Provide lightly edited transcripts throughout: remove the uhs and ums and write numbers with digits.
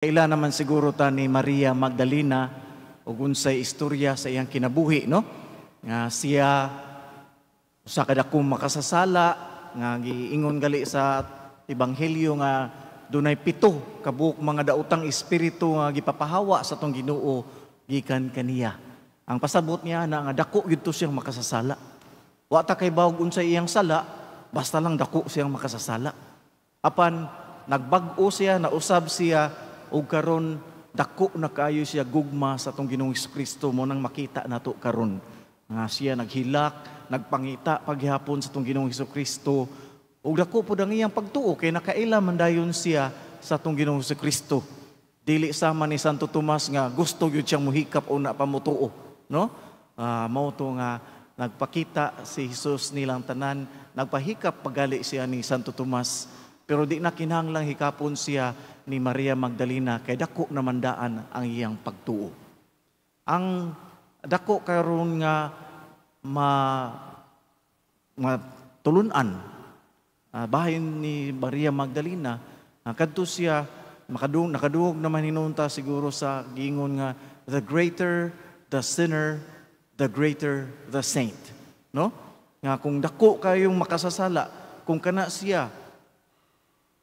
Kaila naman siguro ta ni Maria Magdalena ug unsay istorya sa iyang kinabuhi, no? Nga siya usa ka dakong makasasala nga giingon gali sa ebanghelyo nga dunay 7 ka buok mga daotang espiritu nga gipapahawa sa tong Ginoo gikan kaniya. Ang pasabot niya na nga dako gyud to siyang makasasala. Wa ta kay bawog unsay iyang sala, basta lang dako siyang makasasala. Apan nagbag-o siya, nausab siya ug karon dako na kaayo siya gugma sa atong Ginoong Kristo mo nang makita nato karon nga siya naghilak, nagpangita paghapon sa atong Ginoong Kristo ug dako pud ang iyang pagtuo kay nakaila man dayon siya sa atong Ginoong Kristo. Dili sama ni Santo Tomas nga gusto gyud siyang muhikap o na pamutuo, no? Mao to nga nagpakita si Jesus nilang tanan, nagpahikap pagali siya ni Santo Tomas. Pero di na kinahanglang hikapon siya ni Maria Magdalena kay dako naman daan ang iyang pagtuo. Ang dako karon nga matulunan bahin ni Maria Magdalena, kadto siya nakadungog naman hinunta siguro sa giingon nga the greater the sinner, the greater the saint, no? Nga kung dako kayong makasasala, kung kana siya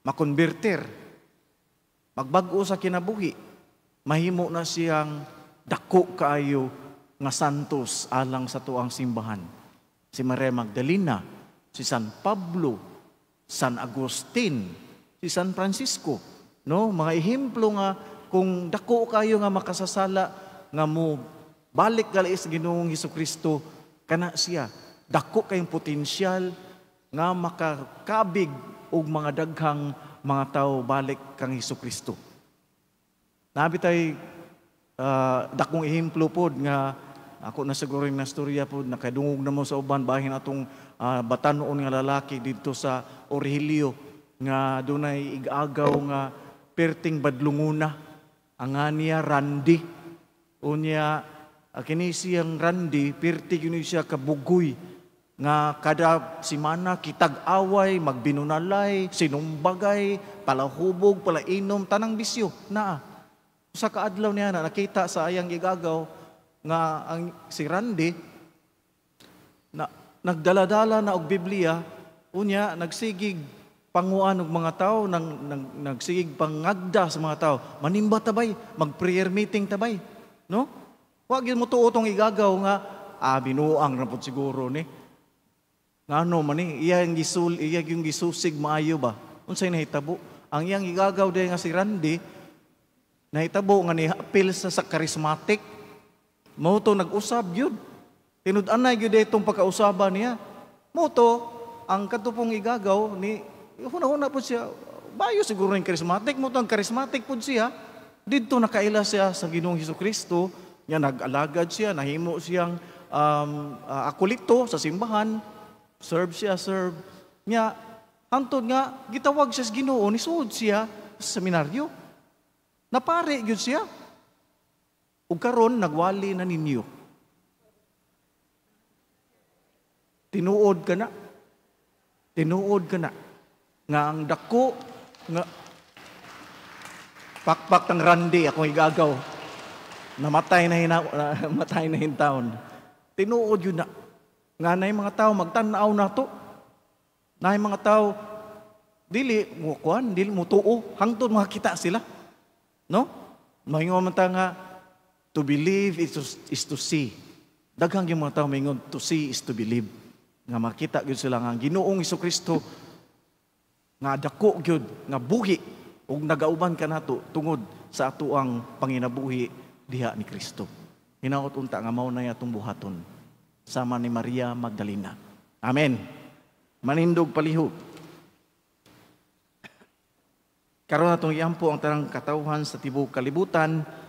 makonberter, magbag-o sa kinabuhi, mahimo na siyang dako kaayo nga santos alang sa tuang simbahan. Si Maria Magdalena, si San Pablo, San Agustin, si San Francisco, no? Mga ehemplo nga kung dako kayo nga makasasala nga mo balik gali sa Ginoong Hesukristo, kana siya dako kayong potensyal nga makakabig og mga daghang mga tao balik kang Hesukristo. Nabi tay dakong ehemplo pod nga ako na siguro yung nastorya pod nakadungog na mo sa uban bahin atong batan-on nga lalaki dito sa Orhilio nga dunay igagaw nga perting badlunguna ang niya Randy unya kini siyang Randy perti gyud siya kabugoy nga kada simana kitag-away, magbinunalay, sinumbagay, palahubog, palainom, tanang bisyo na. Sa kaadlaw niya na nakita sa ayang igagaw nga ang si Randy na nagdaladala na og Biblia, unya nagsigig panguan og mga tao, nagsigig pangagda sa mga tao. Manimba tabay, mag-prayer meeting tabay, no? Wa gyud mo tuo tong igagaw nga binuang ra pud siguro ni. Ngano man ni iya yung gisusig maayo ba? Unsay nahitabo? Ang iyang igagaw day nga si Randy nahitabo nga ni apil sa charismatic. Mao to nag-usab gyud. Tinud-anay gyud itong pagkausaban niya. Mao to ang katupong igagaw ni huna-huna po siya. Bayo siguro yung charismatic, mao to ang charismatic pud siya. Didto nakaila siya sa Ginoong Hesukristo, nya nag-alagad siya, nahimo siyang akulito sa simbahan. Serve niya. Hantod nga, gitawag siya sa Ginoo, nisuod siya sa seminaryo. Napare gyud siya. Ug karon nagwali na ninyo. Tinuod ka na. Nga ang dako, nga pakpak ng Randy, akong igagaw. Namatay na hintaon. Tinuod yun na. Nga na yung mga tao magtanaw na to. Na yung mga tao dili mo tuo hangtod makita sila, no? Mahingon man ta nga to believe is to see. Daghang yung mga tao mahingon to see is to believe. Nga makita gyud sila nga ang Ginoong Hesukristo nga dako gyud nga buhi ug nagauban ka nato tungod sa atuang panginabuhi diha ni Kristo. Hinaot unta nga mao na atong buhaton sama ni Maria Magdalena. Amen. Manindog palihog. Karon natong iampo ang tanang katawhan sa tibuok kalibutan